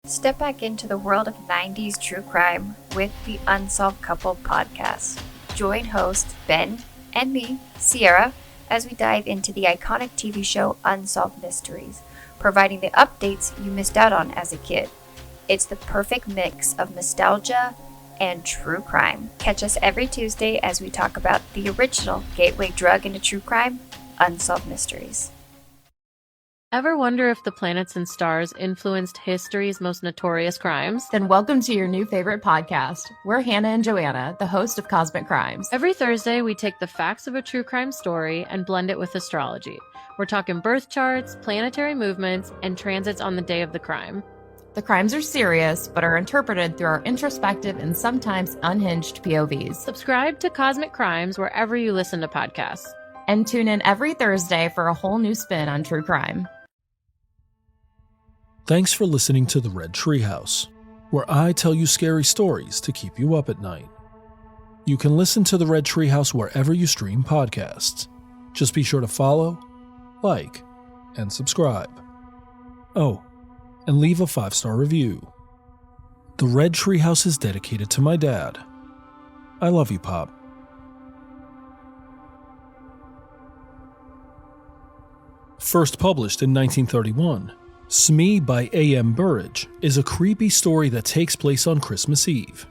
Step back into the world of 90s true crime with the Unsolved Couple podcast. Join hosts Ben and me, Sierra, as we dive into the iconic TV show Unsolved Mysteries, providing the updates you missed out on as a kid. It's the perfect mix of nostalgia and true crime. Catch us every Tuesday as we talk about the original gateway drug into true crime, Unsolved Mysteries. Ever wonder if the planets and stars influenced history's most notorious crimes? Then welcome to your new favorite podcast. We're Hannah and Joanna, the host of Cosmic Crimes. Every Thursday, we take the facts of a true crime story and blend it with astrology. We're talking birth charts, planetary movements, and transits on the day of the crime. The crimes are serious, but are interpreted through our introspective and sometimes unhinged POVs. Subscribe to Cosmic Crimes wherever you listen to podcasts. And tune in every Thursday for a whole new spin on true crime. Thanks for listening to the Red Treehouse, where I tell you scary stories to keep you up at night. You can listen to the Red Treehouse wherever you stream podcasts. Just be sure to follow, like, and subscribe. Oh, and leave a 5-star review. The Red Treehouse is dedicated to my dad. I love you, Pop. First published in 1931, Smee by A.M. Burrage is a creepy story that takes place on Christmas Eve.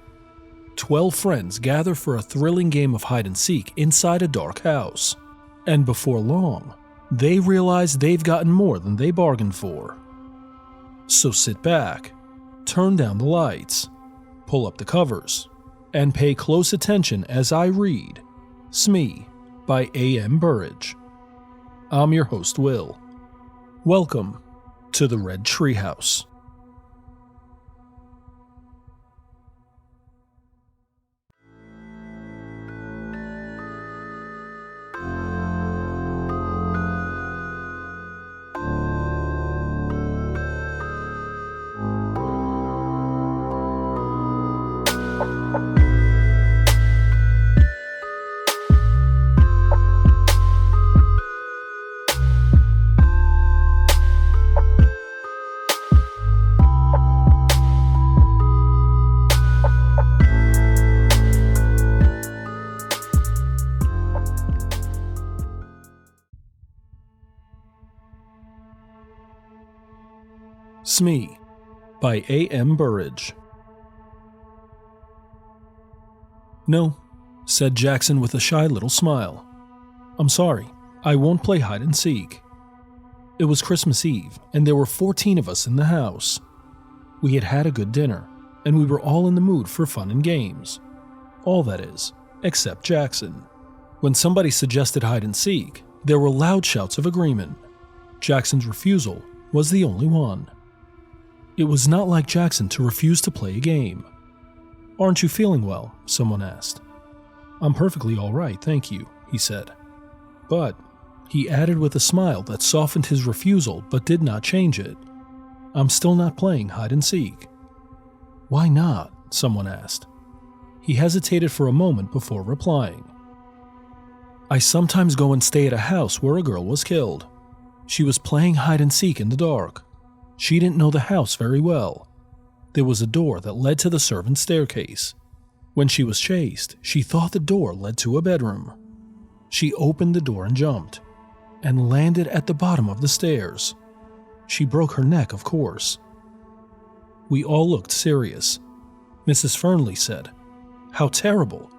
12 friends gather for a thrilling game of hide-and-seek inside a dark house, and before long, they realize they've gotten more than they bargained for. So sit back, turn down the lights, pull up the covers, and pay close attention as I read Smee by A.M. Burrage. I'm your host, Will. Welcome to the Red Treehouse. Smee by A.M. Burrage. No, said Jackson with a shy little smile. I'm sorry, I won't play hide and seek. It was Christmas Eve, and there were 14 of us in the house. We had had a good dinner, and we were all in the mood for fun and games. All that is, except Jackson. When somebody suggested hide and seek, there were loud shouts of agreement. Jackson's refusal was the only one. It was not like Jackson to refuse to play a game. Aren't you feeling well? Someone asked. I'm perfectly all right, thank you, he said. But, he added with a smile that softened his refusal but did not change it, I'm still not playing hide and seek. Why not? Someone asked. He hesitated for a moment before replying. I sometimes go and stay at a house where a girl was killed. She was playing hide and seek in the dark. She didn't know the house very well. There was a door that led to the servants' staircase. When she was chased, she thought the door led to a bedroom. She opened the door and jumped, and landed at the bottom of the stairs. She broke her neck, of course. We all looked serious. Mrs. Fernley said, How terrible!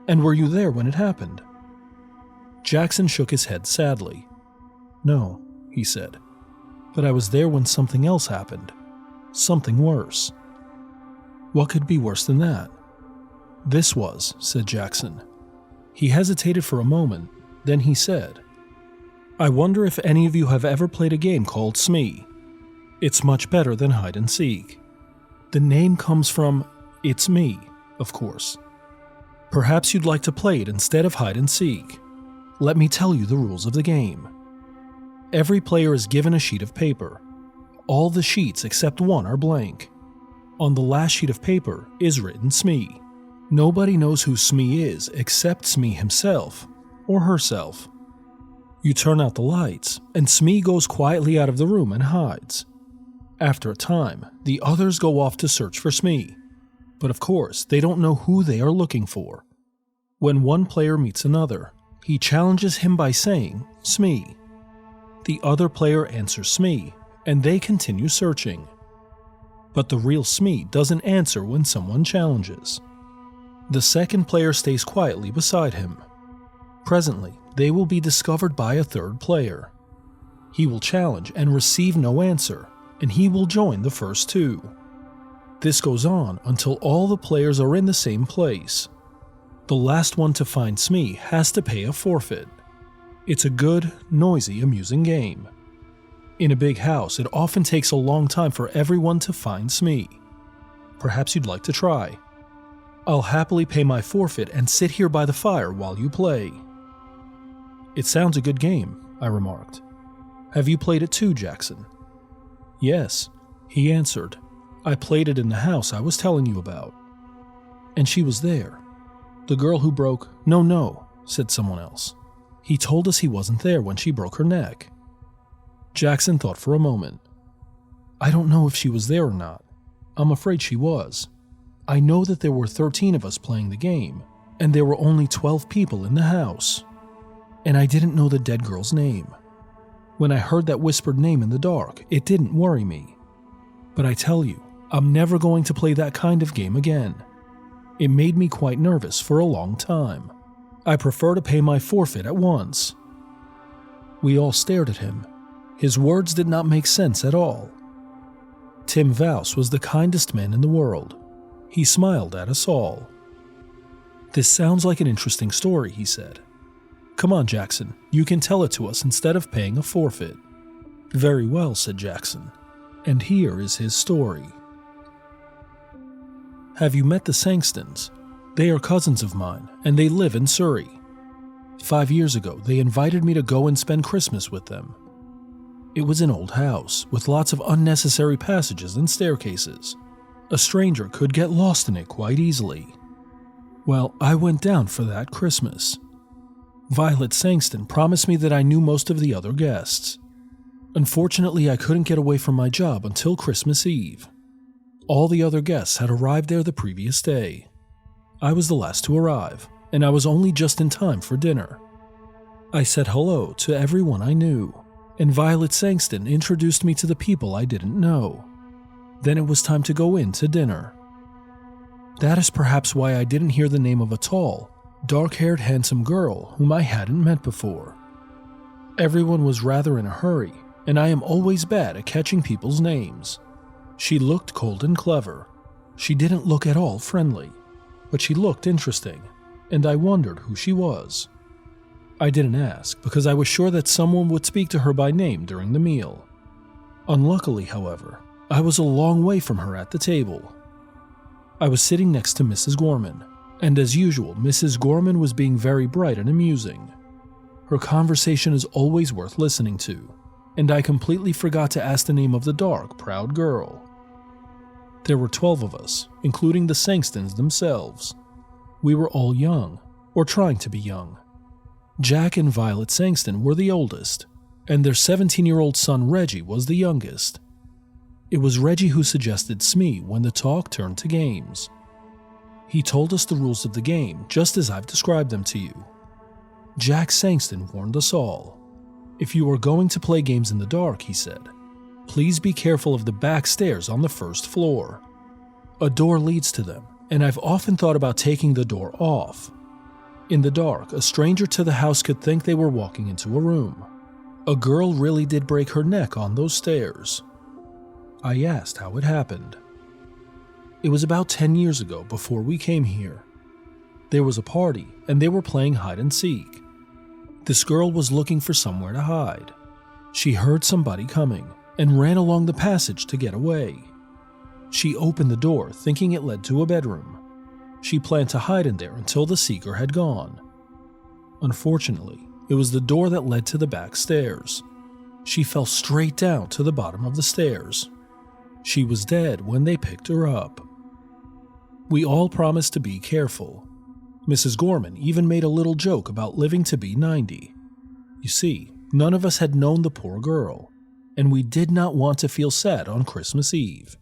And were you there when it happened? Jackson shook his head sadly. No, he said. But I was there when something else happened. Something worse. What could be worse than that? This was, said Jackson. He hesitated for a moment, then he said, I wonder if any of you have ever played a game called Smee. It's much better than hide and seek. The name comes from It's Me, of course. Perhaps you'd like to play it instead of hide and seek. Let me tell you the rules of the game. Every player is given a sheet of paper. All the sheets except one are blank. On the last sheet of paper is written Smee. Nobody knows who Smee is except Smee himself or herself. You turn out the lights, and Smee goes quietly out of the room and hides. After a time, the others go off to search for Smee, but of course, they don't know who they are looking for. When one player meets another, he challenges him by saying, "Smee." The other player answers Smee, and they continue searching. But the real Smee doesn't answer when someone challenges. The second player stays quietly beside him. Presently, they will be discovered by a third player. He will challenge and receive no answer, and he will join the first two. This goes on until all the players are in the same place. The last one to find Smee has to pay a forfeit. It's a good, noisy, amusing game. In a big house, it often takes a long time for everyone to find Smee. Perhaps you'd like to try. I'll happily pay my forfeit and sit here by the fire while you play. It sounds a good game, I remarked. Have you played it too, Jackson? Yes, he answered. I played it in the house I was telling you about. And she was there. The girl who broke... No, said someone else. He told us he wasn't there when she broke her neck. Jackson thought for a moment. I don't know if she was there or not. I'm afraid she was. I know that there were 13 of us playing the game, and there were only 12 people in the house. And I didn't know the dead girl's name. When I heard that whispered name in the dark, it didn't worry me. But I tell you, I'm never going to play that kind of game again. It made me quite nervous for a long time. I prefer to pay my forfeit at once. We all stared at him. His words did not make sense at all. Tim Vouse was the kindest man in the world. He smiled at us all. This sounds like an interesting story, he said. Come on, Jackson, you can tell it to us instead of paying a forfeit. Very well, said Jackson. And here is his story. Have you met the Sangstons? They are cousins of mine, and they live in Surrey. 5 years ago, they invited me to go and spend Christmas with them. It was an old house, with lots of unnecessary passages and staircases. A stranger could get lost in it quite easily. Well, I went down for that Christmas. Violet Sangston promised me that I knew most of the other guests. Unfortunately, I couldn't get away from my job until Christmas Eve. All the other guests had arrived there the previous day. I was the last to arrive, and I was only just in time for dinner. I said hello to everyone I knew, and Violet Sangston introduced me to the people I didn't know. Then it was time to go in to dinner. That is perhaps why I didn't hear the name of a tall, dark-haired, handsome girl whom I hadn't met before. Everyone was rather in a hurry, and I am always bad at catching people's names. She looked cold and clever. She didn't look at all friendly, but she looked interesting, and I wondered who she was. I didn't ask because I was sure that someone would speak to her by name during the meal. Unluckily, however, I was a long way from her at the table. I was sitting next to Mrs. Gorman, and as usual, Mrs. Gorman was being very bright and amusing. Her conversation is always worth listening to, and I completely forgot to ask the name of the dark, proud girl. There were 12 of us, including the Sangstons themselves. We were all young, or trying to be young. Jack and Violet Sangston were the oldest, and their 17-year-old son Reggie was the youngest. It was Reggie who suggested Smee when the talk turned to games. He told us the rules of the game just as I've described them to you. Jack Sangston warned us all. If you are going to play games in the dark, he said, please be careful of the back stairs on the first floor. A door leads to them, and I've often thought about taking the door off. In the dark, a stranger to the house could think they were walking into a room. A girl really did break her neck on those stairs. I asked how it happened. It was about 10 years ago before we came here. There was a party, and they were playing hide and seek. This girl was looking for somewhere to hide. She heard somebody coming, and ran along the passage to get away. She opened the door, thinking it led to a bedroom. She planned to hide in there until the seeker had gone. Unfortunately, it was the door that led to the back stairs. She fell straight down to the bottom of the stairs. She was dead when they picked her up. We all promised to be careful. Mrs. Gorman even made a little joke about living to be 90. You see, none of us had known the poor girl. and we did not want to feel sad on Christmas Eve.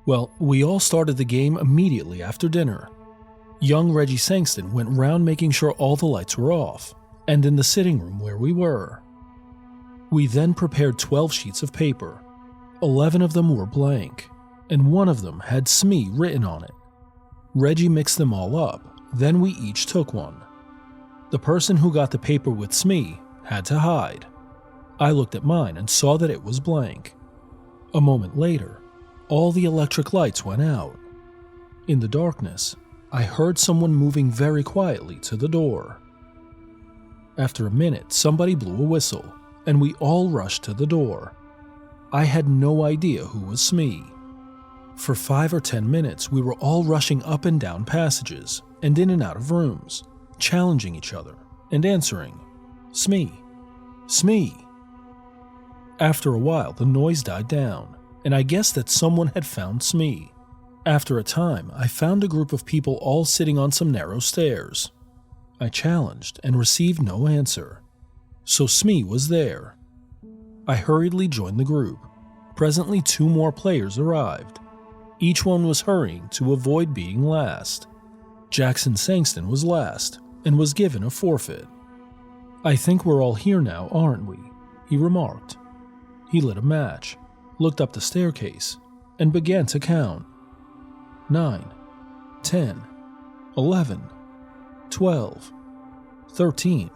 Well, we all started the game immediately after dinner. Young Reggie Sangston went round making sure all the lights were off, and in the sitting room where we were. We then prepared 12 sheets of paper. 11 of them were blank, and one of them had Smee written on it. Reggie mixed them all up, then we each took one. The person who got the paper with Smee had to hide. I looked at mine and saw that it was blank. A moment later, all the electric lights went out. In the darkness, I heard someone moving very quietly to the door. After a minute, somebody blew a whistle, and we all rushed to the door. I had no idea who was Smee. For 5 or 10 minutes, we were all rushing up and down passages and in and out of rooms, challenging each other and answering, "Smee, Smee." After a while, the noise died down, and I guessed that someone had found Smee. After a time, I found a group of people all sitting on some narrow stairs. I challenged and received no answer. So Smee was there. I hurriedly joined the group. Presently, 2 more players arrived. Each one was hurrying to avoid being last. Jackson Sangston was last and was given a forfeit. "I think we're all here now, aren't we?" he remarked. He lit a match, looked up the staircase, and began to count. 9, 10, 11, 12, 13,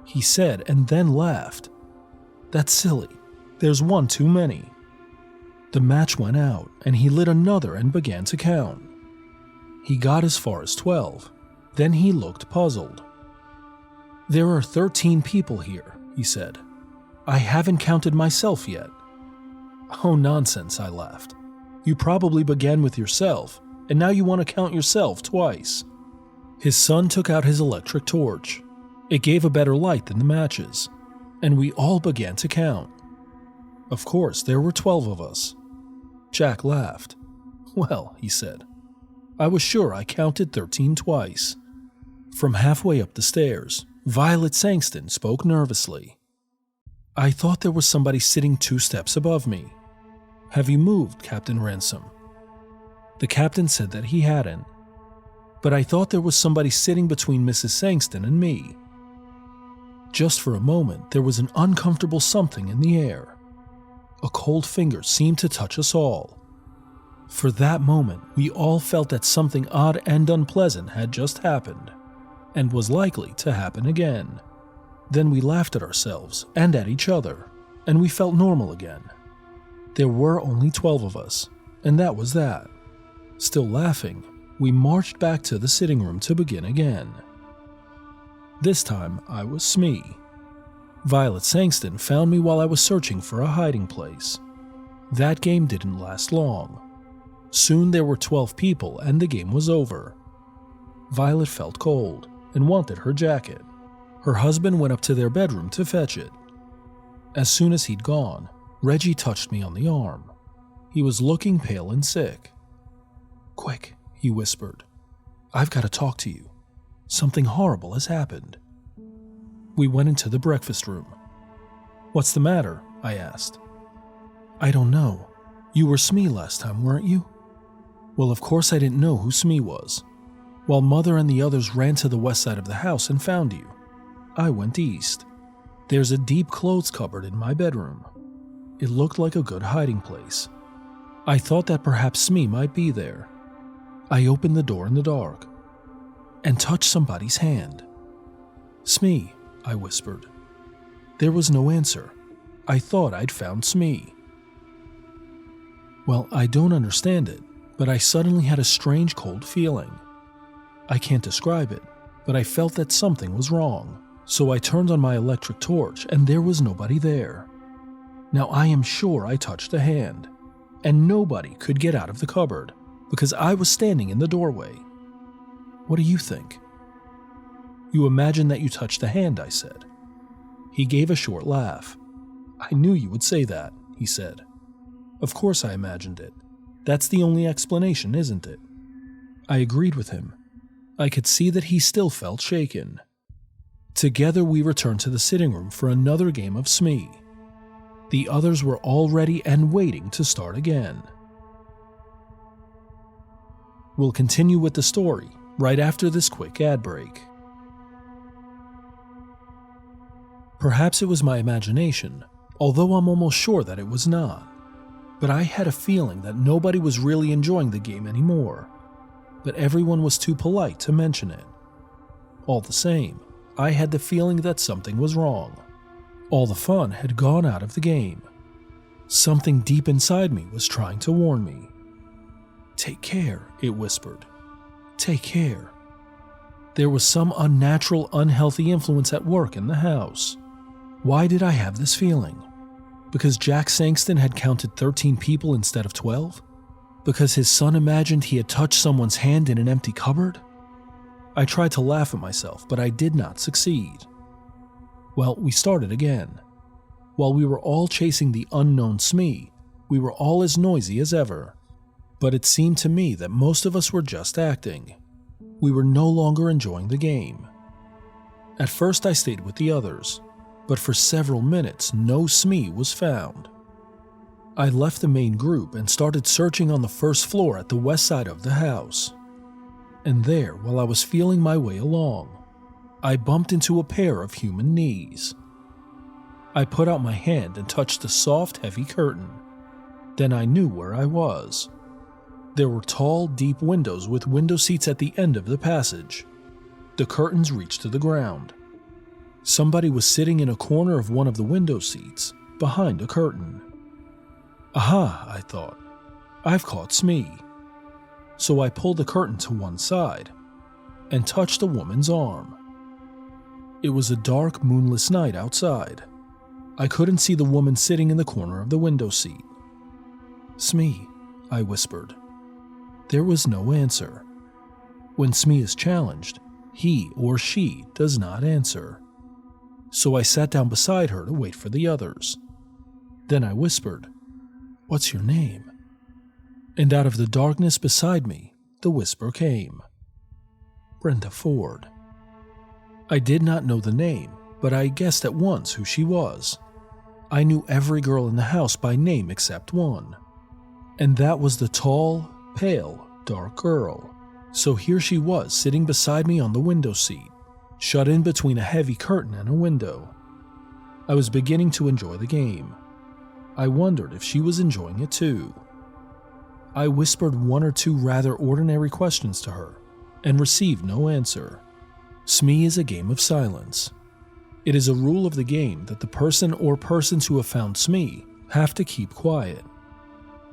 he said and then laughed. "That's silly. There's one too many." The match went out and he lit another and began to count. He got as far as 12. Then he looked puzzled. "There are 13 people here," he said. "I haven't counted myself yet." "Oh, nonsense," I laughed. "You probably began with yourself, and now you want to count yourself twice." His son took out his electric torch. It gave a better light than the matches, and we all began to count. Of course, there were 12 of us. Jack laughed. "Well," he said, "I was sure I counted 13 twice." From halfway up the stairs, Violet Sangston spoke nervously. "I thought there was somebody sitting 2 steps above me. Have you moved, Captain Ransom?" The captain said that he hadn't. "But I thought there was somebody sitting between Mrs. Sangston and me." Just for a moment, there was an uncomfortable something in the air. A cold finger seemed to touch us all. For that moment, we all felt that something odd and unpleasant had just happened, and was likely to happen again. Then we laughed at ourselves and at each other, and we felt normal again. There were only 12 of us, and that was that. Still laughing, we marched back to the sitting room to begin again. This time, I was Smee. Violet Sangston found me while I was searching for a hiding place. That game didn't last long. Soon there were 12 people and the game was over. Violet felt cold and wanted her jacket. Her husband went up to their bedroom to fetch it. As soon as he'd gone, Reggie touched me on the arm. He was looking pale and sick. "Quick," he whispered. "I've got to talk to you. Something horrible has happened." We went into the breakfast room. "What's the matter?" I asked. "I don't know. You were Smee last time, weren't you?" Well, of course I didn't know who Smee was. While Mother and the others ran to the west side of the house and found you, I went east. There's a deep clothes cupboard in my bedroom. It looked like a good hiding place. I thought that perhaps Smee might be there. I opened the door in the dark and touched somebody's hand. "Smee," I whispered. There was no answer. I thought I'd found Smee. Well, I don't understand it, but I suddenly had a strange cold feeling. I can't describe it, but I felt that something was wrong, so I turned on my electric torch and there was nobody there. Now I am sure I touched a hand, and nobody could get out of the cupboard because I was standing in the doorway. What do you think? "You imagine that you touched a hand," I said. He gave a short laugh. "I knew you would say that," he said. "Of course I imagined it. That's the only explanation, isn't it?" I agreed with him. I could see that he still felt shaken. Together we returned to the sitting room for another game of Smee. The others were all ready and waiting to start again. We'll continue with the story right after this quick ad break. Perhaps it was my imagination, although I'm almost sure that it was not. But I had a feeling that nobody was really enjoying the game anymore, but everyone was too polite to mention it. All the same, I had the feeling that something was wrong. All the fun had gone out of the game. Something deep inside me was trying to warn me. "Take care," it whispered. "Take care." There was some unnatural, unhealthy influence at work in the house. Why did I have this feeling? Because Jack Sangston had counted 13 people instead of 12? Because his son imagined he had touched someone's hand in an empty cupboard? I tried to laugh at myself, but I did not succeed. Well, we started again. While we were all chasing the unknown Smee, we were all as noisy as ever. But it seemed to me that most of us were just acting. We were no longer enjoying the game. At first I stayed with the others, but for several minutes no Smee was found. I left the main group and started searching on the first floor at the west side of the house. And there, while I was feeling my way along, I bumped into a pair of human knees. I put out my hand and touched the soft, heavy curtain. Then I knew where I was. There were tall, deep windows with window seats at the end of the passage. The curtains reached to the ground. Somebody was sitting in a corner of one of the window seats, behind a curtain. Aha, I thought. I've caught Smee. So I pulled the curtain to one side and touched a woman's arm. It was a dark, moonless night outside. I couldn't see the woman sitting in the corner of the window seat. "Smee," I whispered. There was no answer. When Smee is challenged, he or she does not answer. So I sat down beside her to wait for the others. Then I whispered, "What's your name?" And out of the darkness beside me, the whisper came, "Brenda Ford." I did not know the name, but I guessed at once who she was. I knew every girl in the house by name except one. And that was the tall, pale, dark girl. So here she was sitting beside me on the window seat, shut in between a heavy curtain and a window. I was beginning to enjoy the game. I wondered if she was enjoying it too. I whispered one or two rather ordinary questions to her and received no answer. Smee is a game of silence. It is a rule of the game that the person or persons who have found Smee have to keep quiet.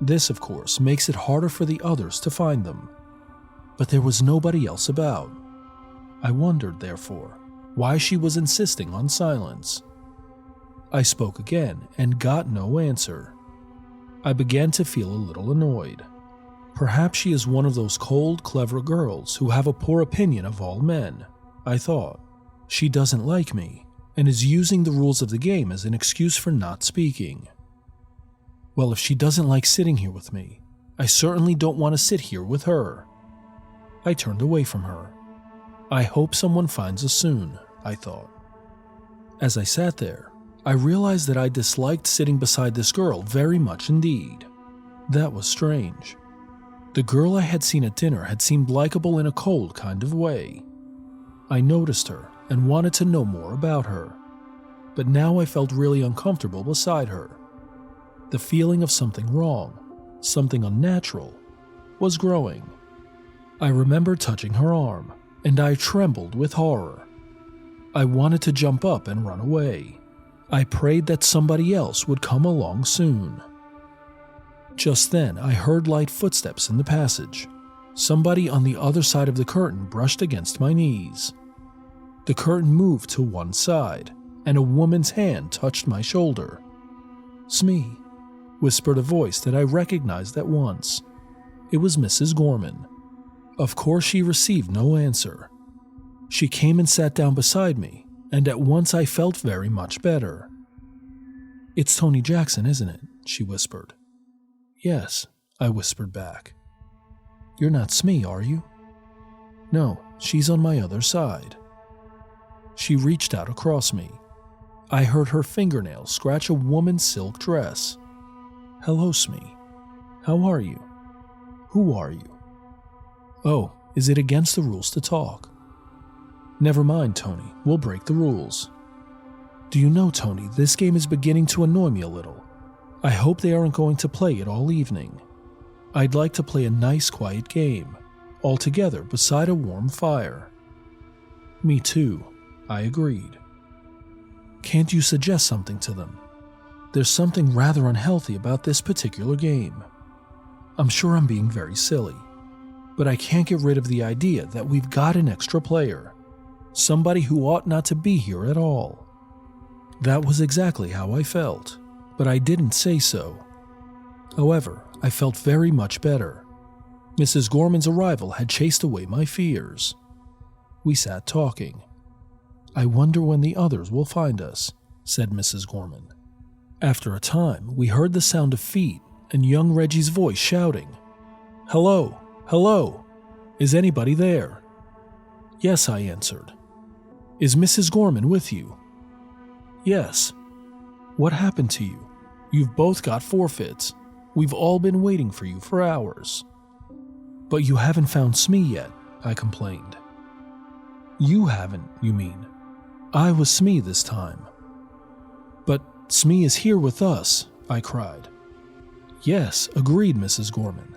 This, of course, makes it harder for the others to find them. But there was nobody else about. I wondered, therefore, why she was insisting on silence. I spoke again and got no answer. I began to feel a little annoyed. Perhaps she is one of those cold, clever girls who have a poor opinion of all men, I thought. She doesn't like me and is using the rules of the game as an excuse for not speaking. Well, if she doesn't like sitting here with me, I certainly don't want to sit here with her. I turned away from her. I hope someone finds us soon, I thought. As I sat there, I realized that I disliked sitting beside this girl very much indeed. That was strange. The girl I had seen at dinner had seemed likable in a cold kind of way. I noticed her and wanted to know more about her, but now I felt really uncomfortable beside her. The feeling of something wrong, something unnatural, was growing. I remember touching her arm, and I trembled with horror. I wanted to jump up and run away. I prayed that somebody else would come along soon. Just then, I heard light footsteps in the passage. Somebody on the other side of the curtain brushed against my knees. The curtain moved to one side, and a woman's hand touched my shoulder. "Smee," whispered a voice that I recognized at once. It was Mrs. Gorman. Of course, she received no answer. She came and sat down beside me, and at once I felt very much better. "It's Tony Jackson, isn't it?" she whispered. "Yes," I whispered back. "You're not Smee, are you?" "No, she's on my other side." She reached out across me. I heard her fingernails scratch a woman's silk dress. "Hello, Smee. How are you? Who are you? Oh, is it against the rules to talk?" "Never mind, Tony. We'll break the rules." "Do you know, Tony, this game is beginning to annoy me a little. I hope they aren't going to play it all evening. I'd like to play a nice, quiet game, all together beside a warm fire." "Me too," I agreed. "Can't you suggest something to them? There's something rather unhealthy about this particular game. I'm sure I'm being very silly, but I can't get rid of the idea that we've got an extra player, somebody who ought not to be here at all." That was exactly how I felt, but I didn't say so. However, I felt very much better. Mrs. Gorman's arrival had chased away my fears. We sat talking. "I wonder when the others will find us," said Mrs. Gorman. After a time, we heard the sound of feet and young Reggie's voice shouting, "Hello, hello, is anybody there?" "Yes," I answered. "Is Mrs. Gorman with you?" "Yes." "What happened to you? You've both got forfeits. We've all been waiting for you for hours." "But you haven't found Smee yet," I complained. "You haven't, you mean? I was Smee this time." "But Smee is here with us," I cried. "Yes," agreed Mrs. Gorman.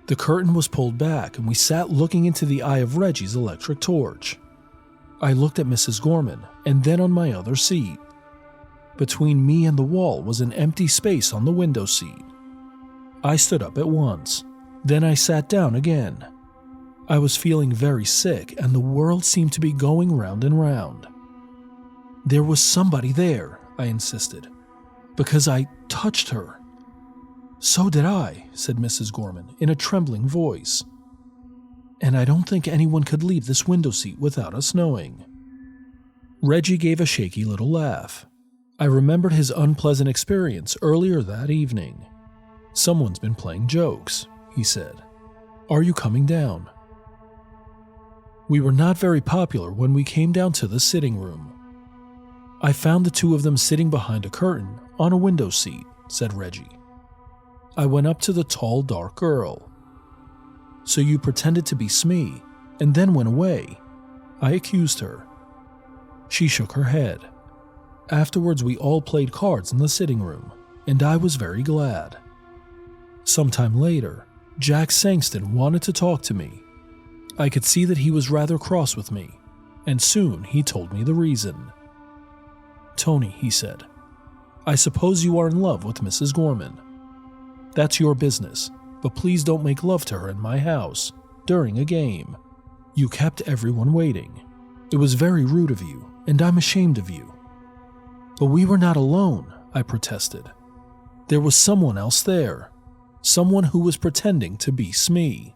The curtain was pulled back and we sat looking into the eye of Reggie's electric torch. I looked at Mrs. Gorman and then on my other seat. Between me and the wall was an empty space on the window seat. I stood up at once. Then I sat down again. I was feeling very sick and the world seemed to be going round and round. "There was somebody there," I insisted, "because I touched her." "So did I," said Mrs. Gorman in a trembling voice. "And I don't think anyone could leave this window seat without us knowing." Reggie gave a shaky little laugh. I remembered his unpleasant experience earlier that evening. "Someone's been playing jokes," he said. "Are you coming down?" We were not very popular when we came down to the sitting room. "I found the two of them sitting behind a curtain on a window seat," said Reggie. I went up to the tall, dark girl. "So you pretended to be Smee and then went away?" I accused her. She shook her head. Afterwards, we all played cards in the sitting room, and I was very glad. Sometime later, Jack Sangston wanted to talk to me. I could see that he was rather cross with me, and soon he told me the reason. "Tony," he said, "I suppose you are in love with Mrs. Gorman. That's your business, but please don't make love to her in my house during a game. You kept everyone waiting. It was very rude of you, and I'm ashamed of you." "But we were not alone," I protested. "There was someone else there, someone who was pretending to be Smee.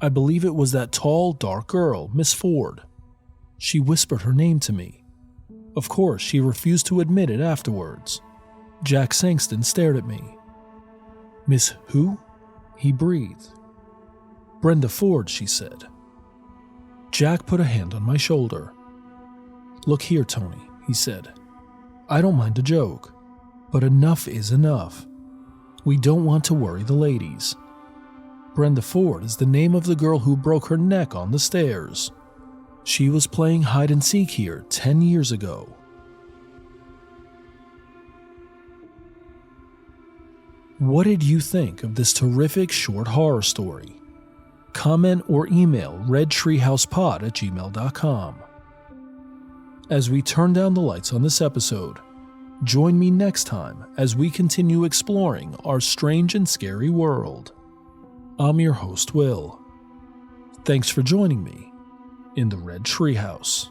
I believe it was that tall, dark girl, Miss Ford. She whispered her name to me. Of course, she refused to admit it afterwards." Jack Sangston stared at me. "Miss who?" he breathed. "Brenda Ford," she said. Jack put a hand on my shoulder. "Look here, Tony," he said. "I don't mind a joke, but enough is enough. We don't want to worry the ladies. Brenda Ford is the name of the girl who broke her neck on the stairs. She was playing hide and seek here 10 years ago." What did you think of this terrific short horror story? Comment or email redtreehousepod@gmail.com. As we turn down the lights on this episode, join me next time as we continue exploring our strange and scary world. I'm your host, Will. Thanks for joining me in the Red Treehouse.